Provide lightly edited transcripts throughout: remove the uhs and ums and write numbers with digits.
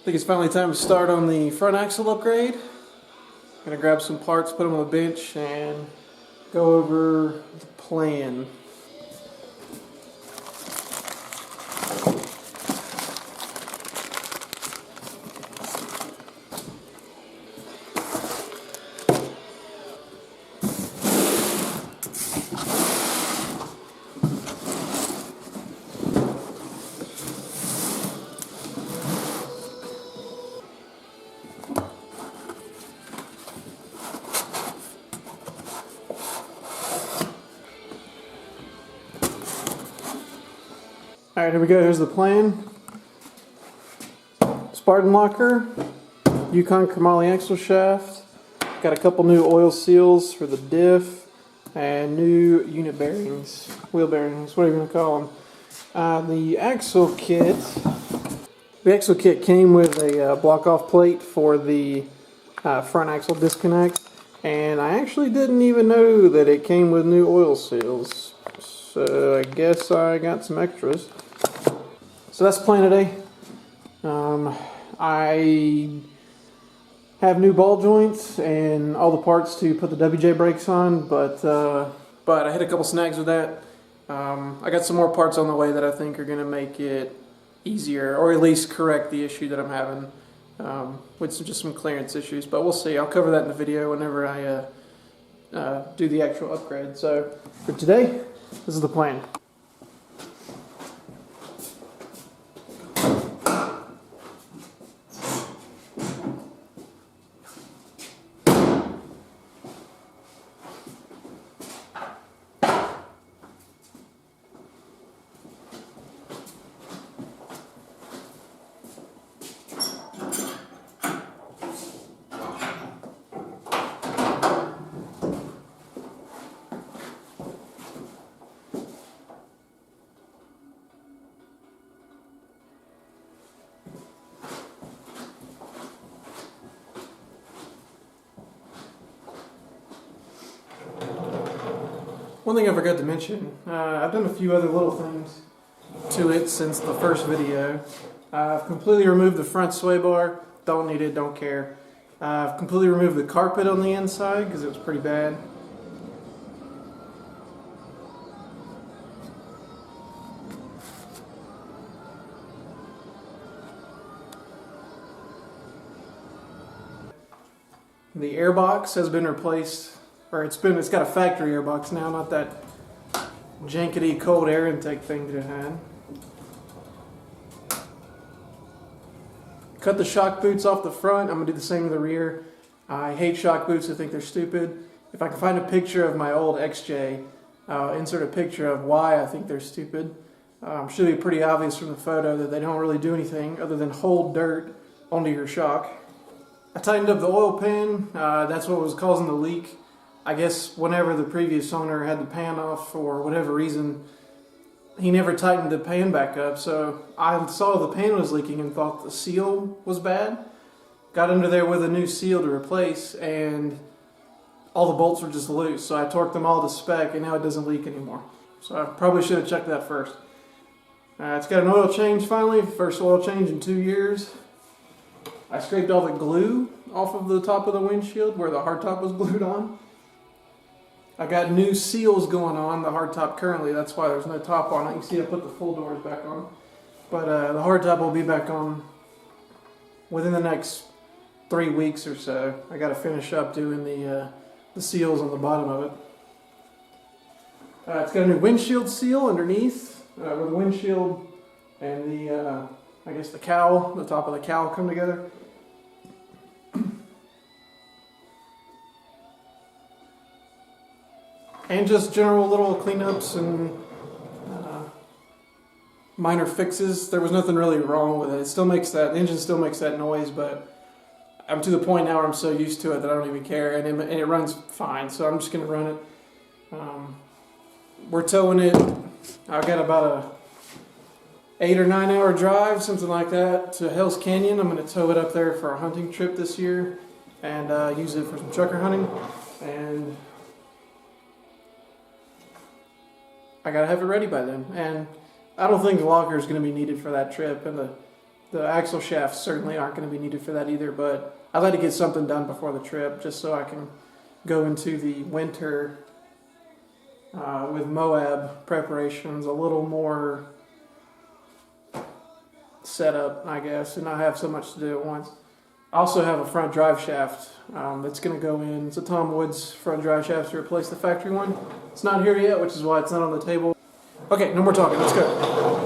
think it's finally time to start on the front axle upgrade. I'm gonna grab some parts, put them on the bench, and go over the plan. Alright, here we go. Here's the plan. Spartan locker, Yukon Chromoly axle shaft. Got a couple new oil seals for the diff and new unit bearings, wheel bearings, whatever you want to call them. The axle kit came with a block-off plate for the front axle disconnect, and I actually didn't even know that it came with new oil seals. So I guess I got some extras. So that's the plan today. I have new ball joints and all the parts to put the WJ brakes on, but I hit a couple snags with that. I got some more parts on the way that I think are going to make it easier, or at least correct the issue that I'm having with just some clearance issues. But we'll see. I'll cover that in the video whenever I do the actual upgrade. So for today, this is the plan. One thing I forgot to mention, I've done a few other little things to it since the first video. I've completely removed the front sway bar, don't need it, don't care. I've completely removed the carpet on the inside because it was pretty bad. The airbox has been replaced. Or it's got a factory airbox now, not that jankety cold air intake thing that it had. Cut the shock boots off the front. I'm gonna do the same with the rear. I hate shock boots. I think they're stupid. If I can find a picture of my old XJ, I'll insert a picture of why I think they're stupid. Should be pretty obvious from the photo that they don't really do anything other than hold dirt onto your shock. I tightened up the oil pan. That's what was causing the leak. I guess whenever the previous owner had the pan off for whatever reason, he never tightened the pan back up. So I saw the pan was leaking and thought the seal was bad. Got under there with a new seal to replace, and all the bolts were just loose. So I torqued them all to spec, and now it doesn't leak anymore. So I probably should have checked that first. It's got an oil change finally, first oil change in 2 years. I scraped all the glue off of the top of the windshield where the hardtop was glued on. I got new seals going on the hardtop currently. That's why there's no top on it. You can see I put the full doors back on. But the hardtop will be back on within the next 3 weeks or so. I got to finish up doing the seals on the bottom of it. It's got a new windshield seal underneath where the windshield and the, I guess the cowl, the top of the cowl come together. And just general little cleanups and minor fixes. There was nothing really wrong with it. It still makes that, the engine still makes that noise, but I'm to the point now where I'm so used to it that I don't even care, and it runs fine, so I'm just going to run it. We're towing it, I've got about a 8 or 9 hour drive, something like that, to Hell's Canyon. I'm going to tow it up there for a hunting trip this year and use it for some trucker hunting. And I gotta have it ready by then, and I don't think the locker is going to be needed for that trip, and The axle shafts certainly aren't going to be needed for that either, but I'd like to get something done before the trip just so I can go into the winter with Moab preparations a little more set up, I guess, and not have so much to do at once. I also have a front drive shaft that's going to go in. It's a Tom Woods front drive shaft to replace the factory one. It's not here yet, which is why it's not on the table. Okay, no more talking. Let's go.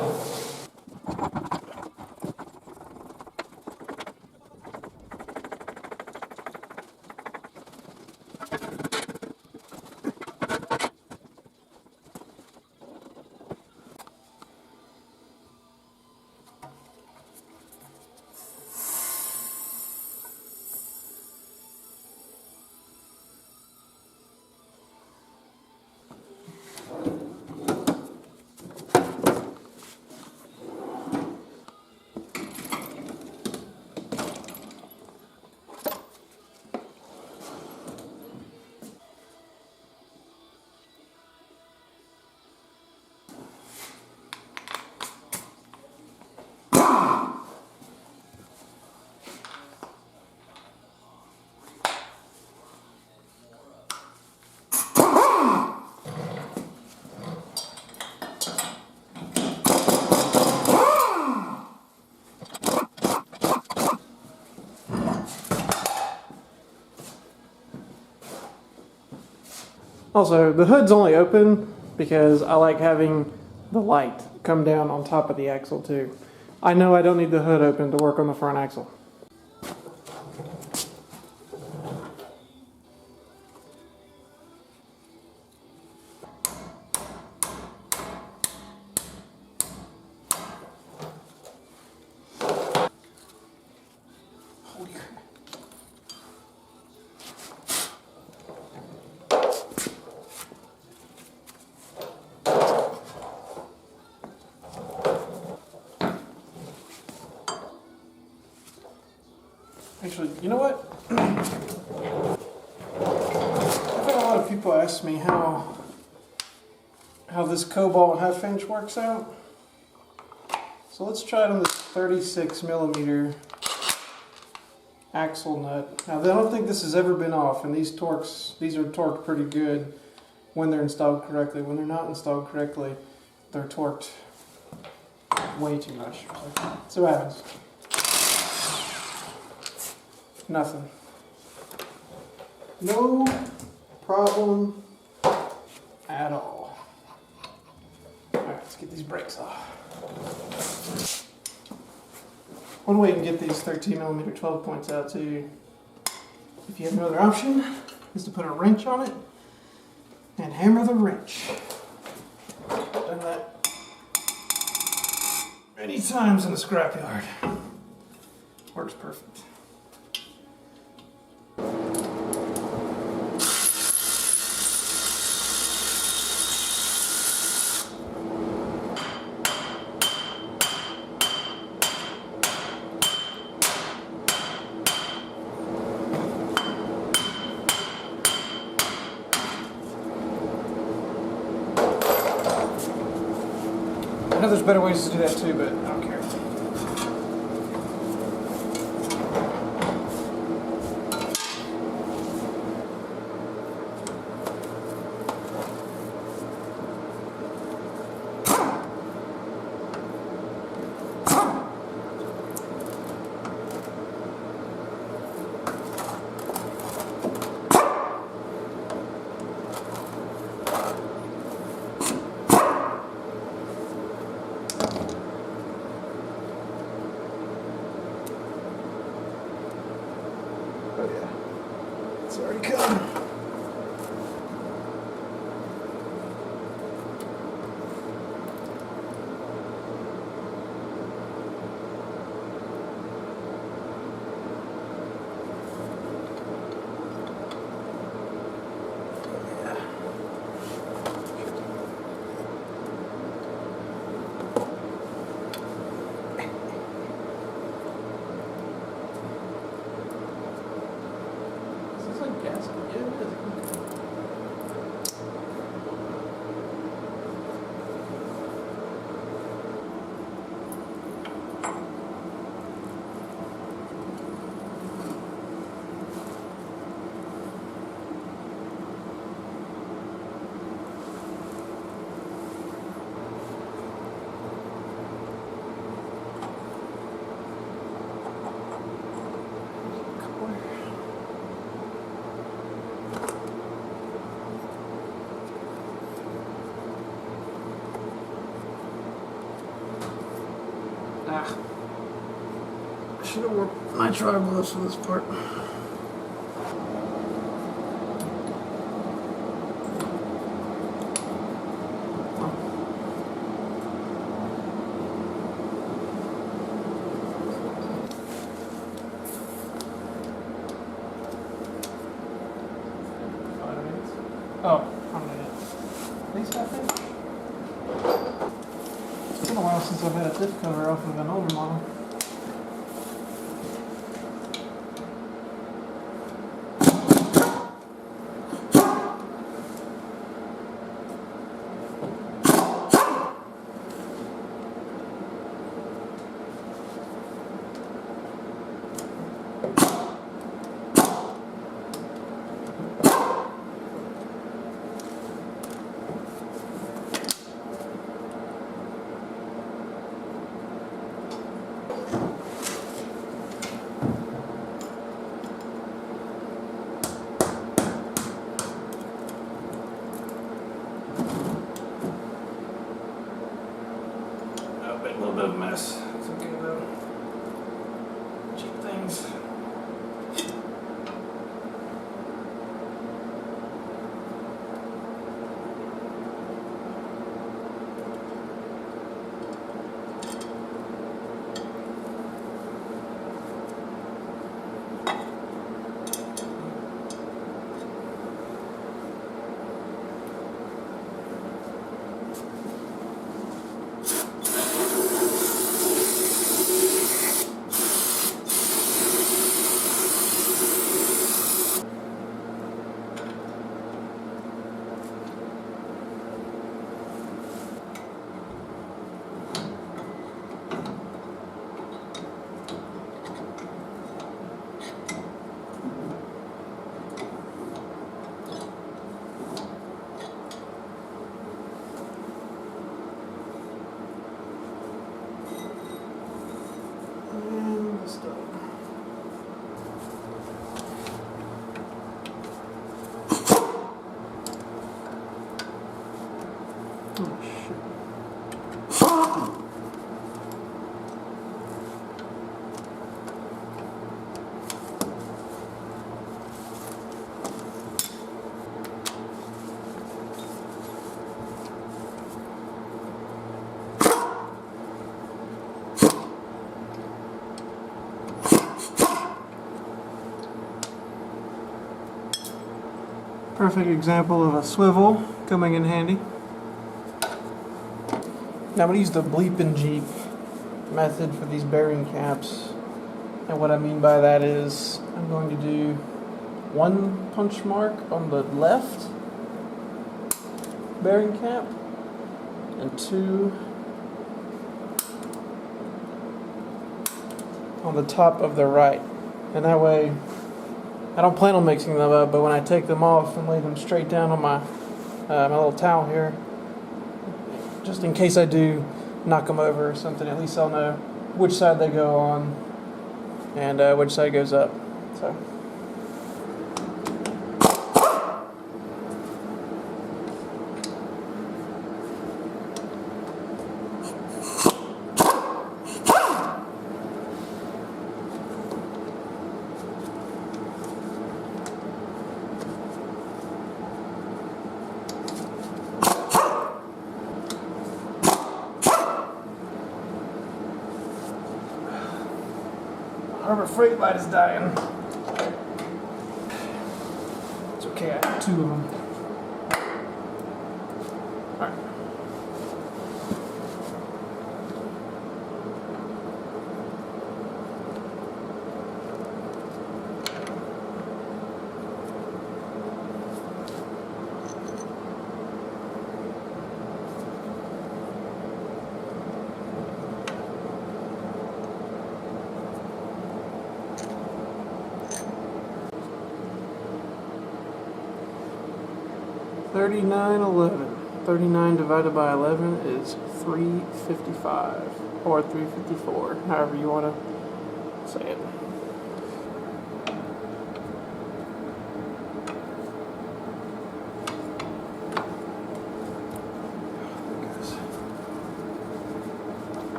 Also, the hood's only open because I like having the light come down on top of the axle too. I know I don't need the hood open to work on the front axle. Actually, you know what? I've had a lot of people ask me how this cobalt half inch works out. So let's try it on this 36 millimeter axle nut. Now I don't think this has ever been off, and these are torqued pretty good when they're installed correctly. When they're not installed correctly, they're torqued way too much. So what happens? Nothing. No problem at all. Alright, let's get these brakes off. One way you can get these 13 millimeter 12 points out too, if you have no other option, is to put a wrench on it and hammer the wrench. I've done that many times in the scrapyard. Works perfect. I know there's better ways to do that too, but I don't care. Oh yeah, it's already come. Gasket, yeah. Should have worn nitrile gloves for this part. Oh, how many? At least I think. It's been a while since I've had a diff cover off of an older model. A little bit of a mess. It's okay though. Cheap things. Oh, shit. Perfect example of a swivel coming in handy. Now I'm going to use the bleep and jeep method for these bearing caps, and what I mean by that is I'm going to do one punch mark on the left bearing cap and two on the top of the right, and that way I don't plan on mixing them up, but when I take them off and lay them straight down on my my little towel here, just in case I do knock them over or something, at least I'll know which side they go on and which side goes up. So. Harbor Freight light is dying. It's okay, I have two of them. Alright. $39.11. 39 divided by 11 is 355 or 354, however you want to say it.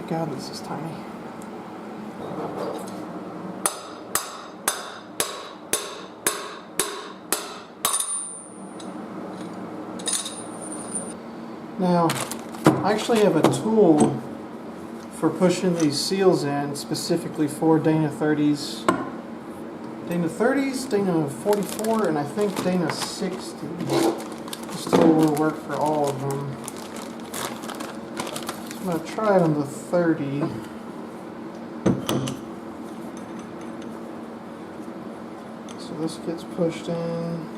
God, this is tiny. Now, I actually have a tool for pushing these seals in specifically for Dana 30s. Dana 30s, Dana 44, and I think Dana 60. This tool will work for all of them. So I'm going to try it on the 30. So this gets pushed in.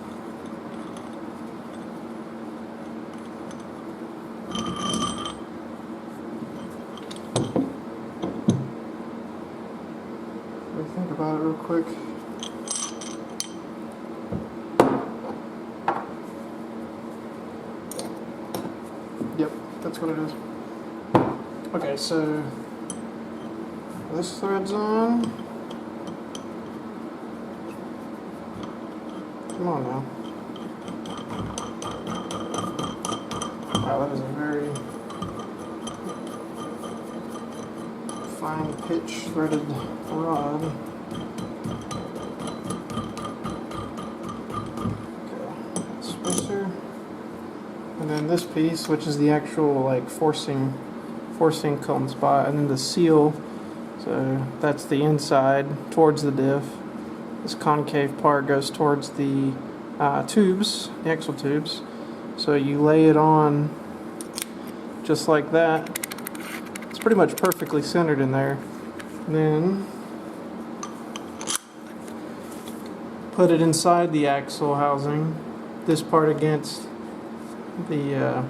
Think about it real quick. Yep, that's what it is. Okay, so this thread's on. Come on now. Wow, that is a very fine pitch threaded rod. Okay, spacer. And then this piece, which is the actual like forcing cone spot, and then the seal. So that's the inside towards the diff. This concave part goes towards the tubes, the axle tubes. So you lay it on just like that. It's pretty much perfectly centered in there. And then put it inside the axle housing, this part against the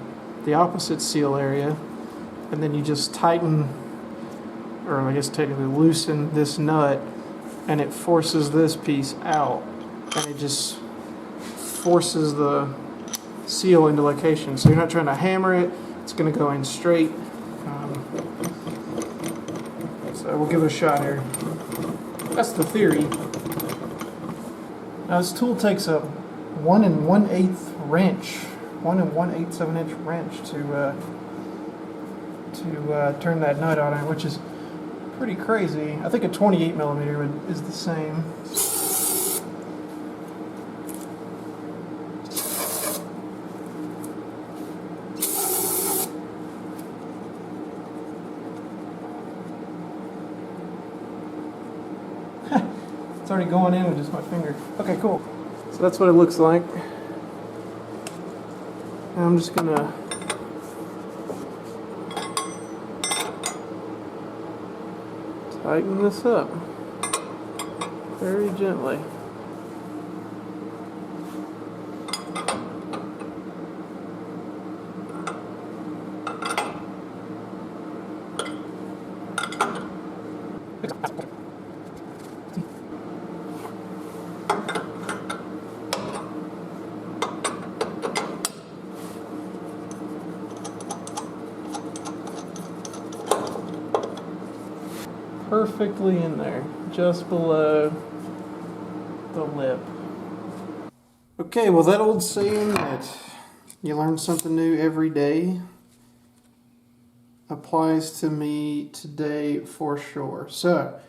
opposite seal area, and then you just tighten, or I guess technically loosen this nut, and it forces this piece out, and it just forces the seal into location. So you're not trying to hammer it, it's going to go in straight. So we'll give it a shot here. That's the theory. Now this tool takes a 1 1/8 wrench, 1 1/8 of an inch wrench to turn that nut on it, which is pretty crazy. I think a 28 millimeter is the same. It's already going in with just my finger. Okay, cool. So that's what it looks like. And I'm just gonna tighten this up very gently. Perfectly in there, just below the lip. Okay, well, that old saying that you learn something new every day applies to me today for sure. So,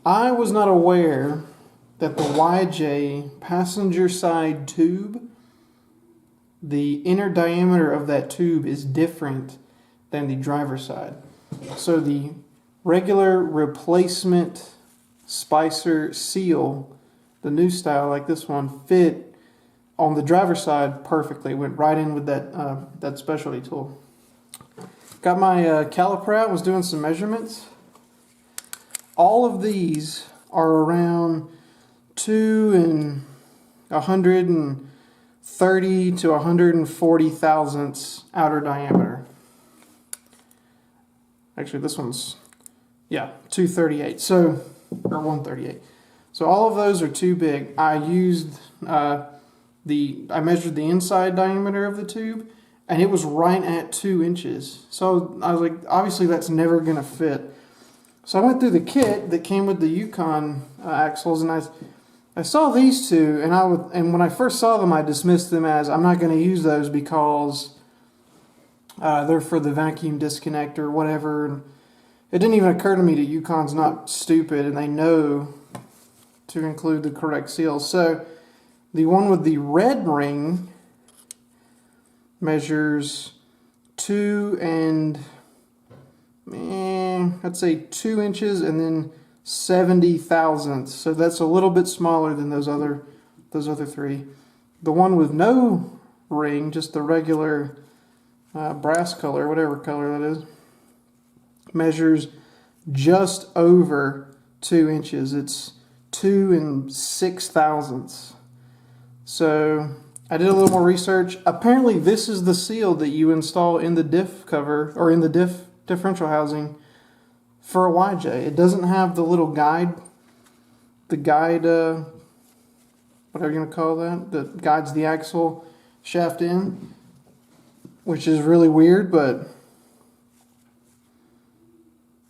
I was not aware that the YJ passenger side tube, the inner diameter of that tube is different than the driver side. So the regular replacement Spicer seal, the new style like this one, fit on the driver's side perfectly. Went right in with that specialty tool. Got my caliper out, was doing some measurements. All of these are around 130 to 140 thousandths outer diameter. Actually, this one's, yeah, 238, so, or 138. So all of those are too big. I used, I measured the inside diameter of the tube, and it was right at 2 inches. So I was like, obviously that's never going to fit. So I went through the kit that came with the Yukon axles, and I saw these two, and when I first saw them, I dismissed them as, I'm not going to use those because They're for the vacuum disconnect or whatever. And it didn't even occur to me that Yukon's not stupid and they know to include the correct seals. So the one with the red ring measures 2 and I'd say 2 inches and then 70 thousandths. So that's a little bit smaller than those other 3. The one with no ring, just the regular brass color, whatever color that is, measures just over 2 inches. It's 2 and 6 thousandths. So I did a little more research. Apparently this is the seal that you install in the diff cover or in the differential housing for a YJ. It doesn't have the little guide, whatever you're going to call that, that guides the axle shaft in, which is really weird, but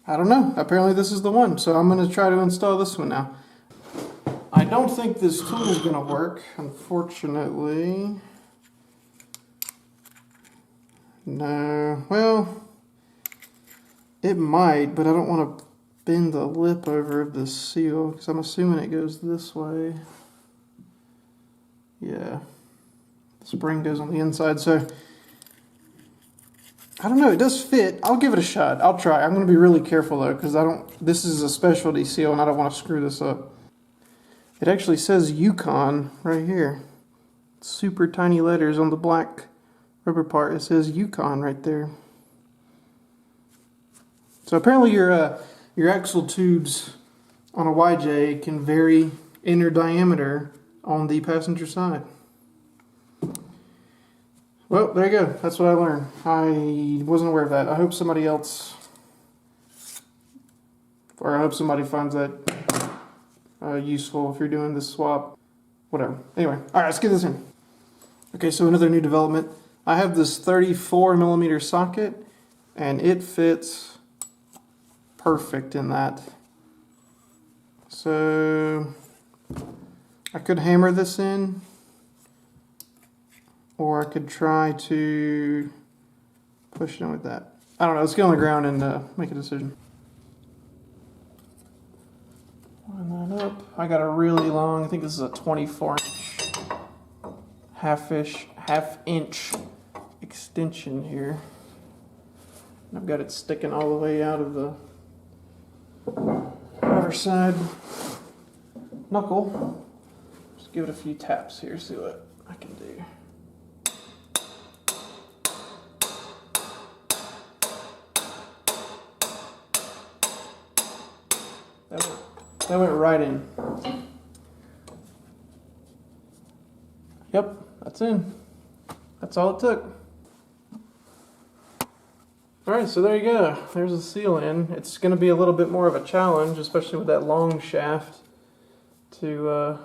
I don't know. Apparently this is the one, so I'm going to try to install this one now. I don't think this tool is going to work, unfortunately. No, well, it might, but I don't want to bend the lip over of the seal because I'm assuming it goes this way. Yeah, the spring goes on the inside, so I don't know. It does fit. I'll give it a shot. I'll try. I'm going to be really careful though because this is a specialty seal and I don't want to screw this up. It actually says Yukon right here. Super tiny letters on the black rubber part. It says Yukon right there. So apparently your axle tubes on a YJ can vary in their diameter on the passenger side. Well, there you go. That's what I learned. I wasn't aware of that. I hope somebody else, or I hope somebody finds that useful if you're doing this swap. Whatever. Anyway, all right, let's get this in. Okay, so another new development. I have this 34mm socket, and it fits perfect in that. So I could hammer this in, or I could try to push it in with that. I don't know. Let's get on the ground and make a decision. Line that up. I got a really long, I think this is a 24-inch, half-inch extension here. And I've got it sticking all the way out of the outer side knuckle. Just give it a few taps here, see what I can do. That went right in. Yep, that's in. That's all it took. Alright, so there you go. There's a seal in. It's going to be a little bit more of a challenge, especially with that long shaft, to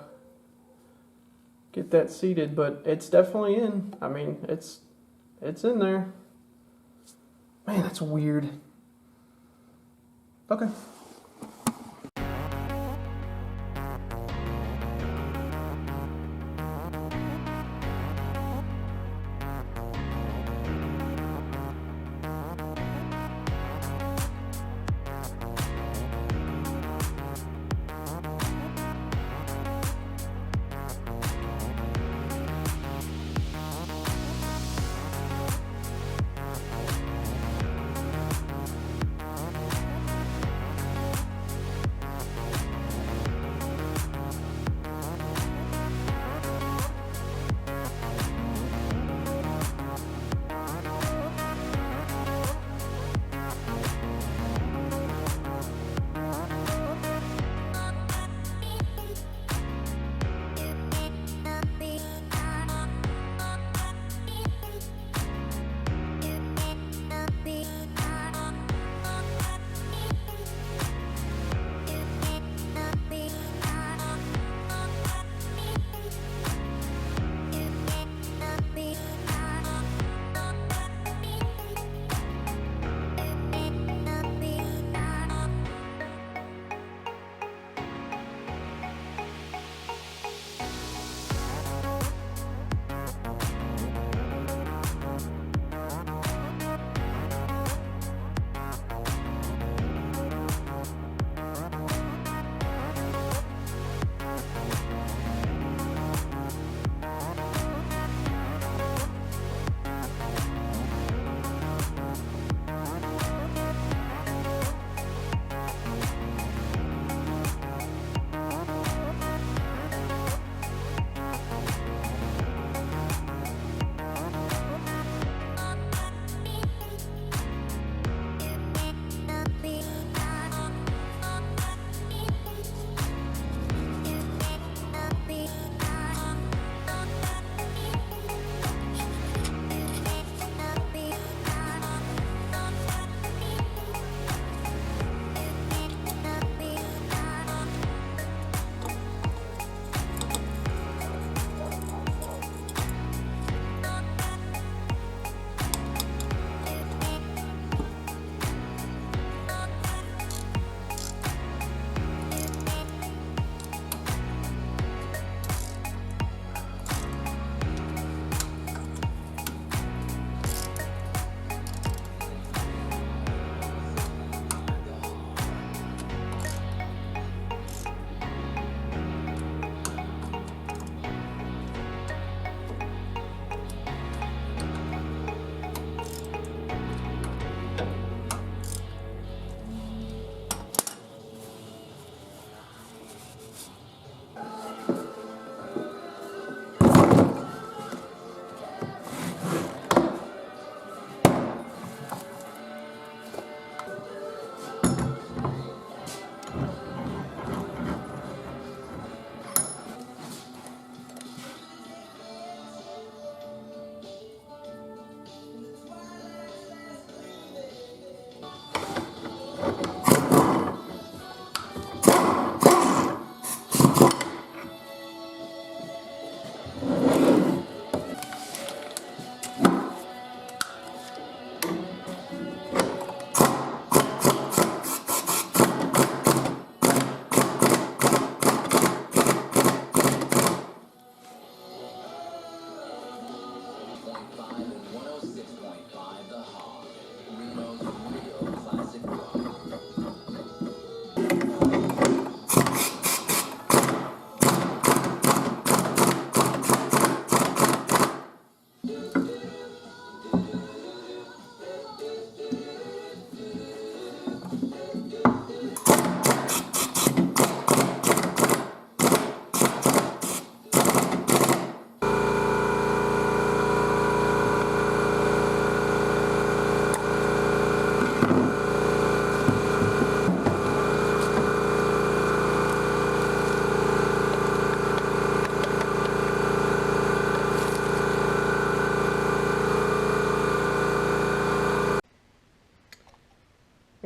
get that seated, but it's definitely in. I mean, it's in there. Man, that's weird. Okay.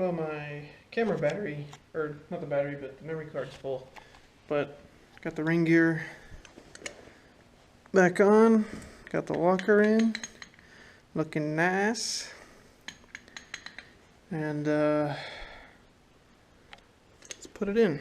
Well, my camera battery, or not the battery, but the memory card's full. But got the ring gear back on, got the locker in, looking nice. And let's put it in.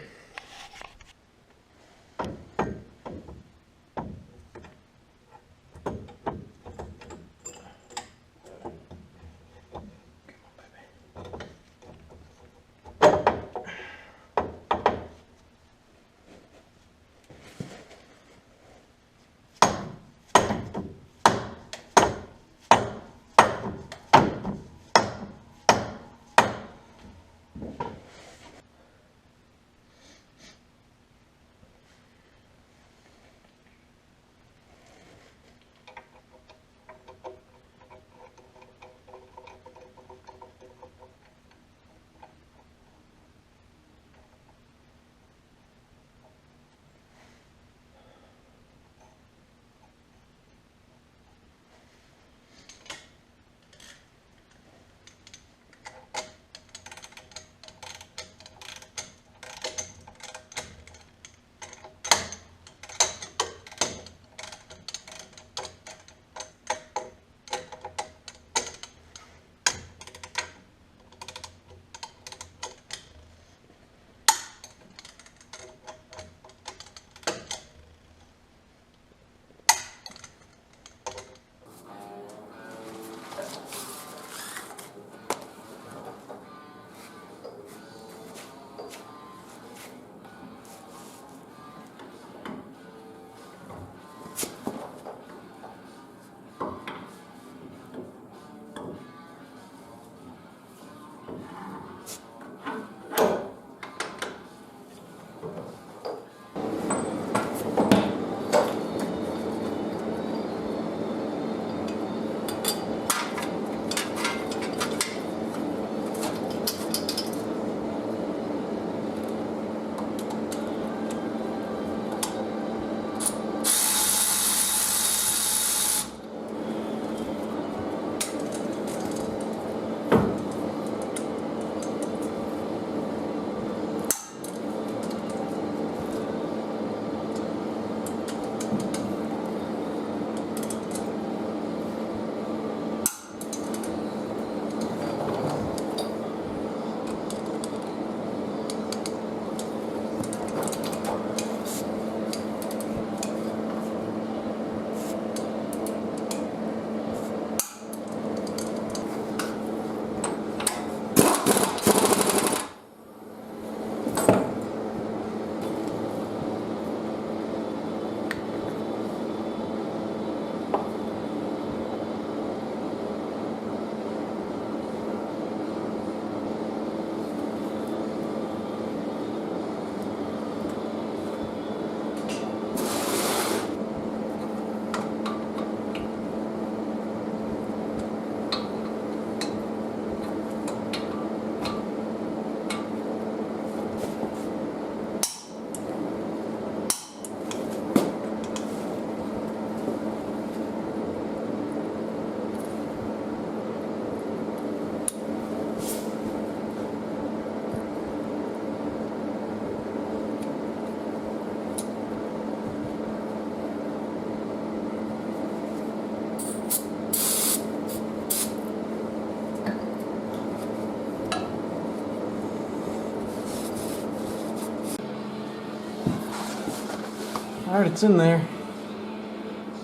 Alright, it's in there.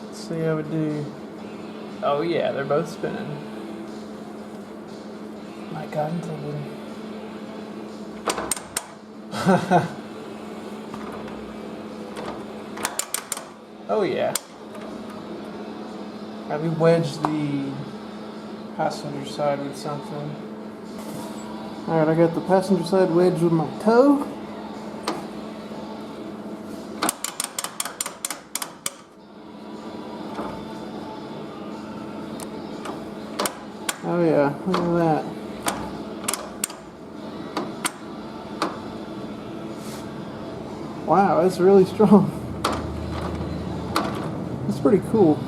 Let's see how it do. Oh yeah, they're both spinning. My God, intended. Oh yeah. Let me wedge the passenger side with something. Alright, I got the passenger side wedged with my toe. Oh yeah, look at that. Wow, that's really strong. That's pretty cool.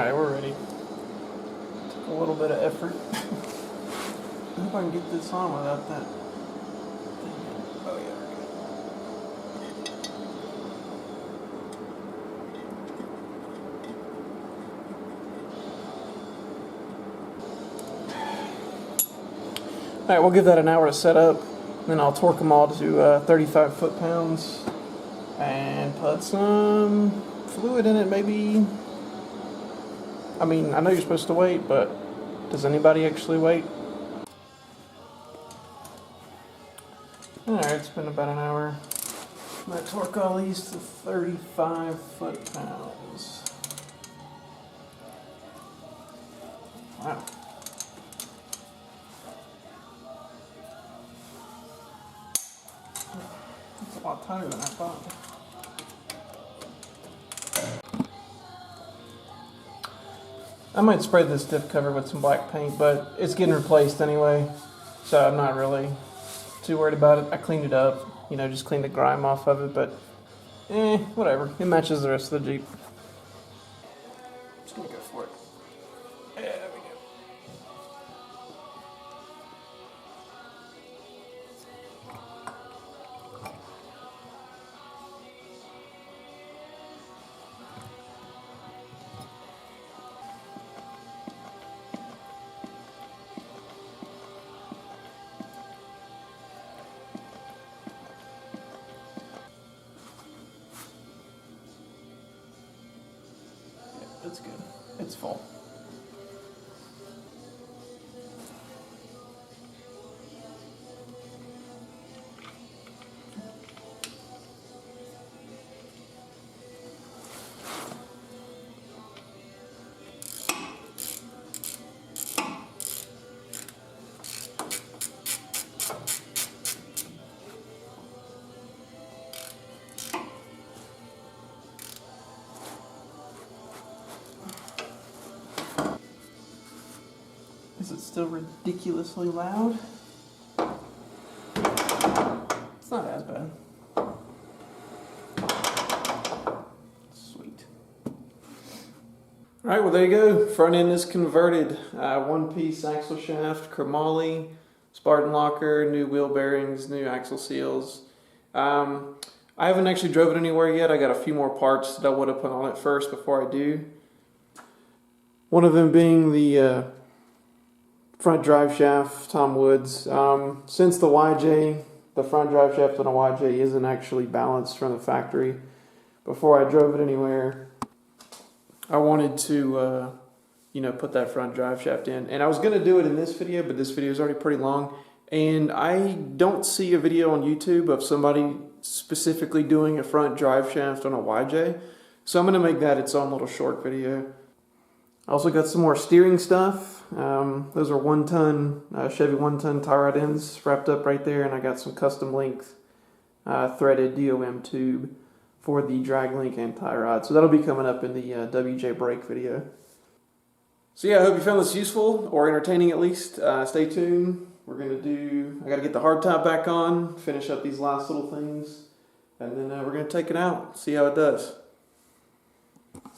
Alright, we're ready. Took a little bit of effort. I hope I can get this on without that thing. Oh yeah, we're good. Alright, we'll give that an hour to set up. Then I'll torque them all to 35 foot-pounds. And put some fluid in it, maybe. I mean, I know you're supposed to wait, but does anybody actually wait? Alright, it's been about an hour. I'm going to torque all these to 35 foot-pounds. Wow. That's a lot tighter than I thought. I might spray this diff cover with some black paint, but it's getting replaced anyway, so I'm not really too worried about it. I cleaned it up, you know, just cleaned the grime off of it, but whatever. It matches the rest of the Jeep. Just gonna go for it. Yeah, there we go. It's good. It's full. Is it still ridiculously loud? It's not as bad. Sweet. Alright, well there you go. Front end is converted. One-piece axle shaft, Chromoly, Spartan locker, new wheel bearings, new axle seals. I haven't actually drove it anywhere yet. I got a few more parts that I would have put on it first before I do. One of them being the front drive shaft, Tom Woods. Since the YJ, the front drive shaft on a YJ isn't actually balanced from the factory, before I drove it anywhere, I wanted to, you know, put that front drive shaft in. And I was going to do it in this video, but this video is already pretty long. And I don't see a video on YouTube of somebody specifically doing a front drive shaft on a YJ. So I'm going to make that its own little short video. I also got some more steering stuff. Those are 1-ton Chevy 1-ton tie rod ends wrapped up right there, and I got some custom length threaded DOM tube for the drag link and tie rod. So that'll be coming up in the WJ brake video. So yeah, I hope you found this useful or entertaining at least. Stay tuned. I gotta get the hardtop back on, finish up these last little things, and then we're gonna take it out, see how it does.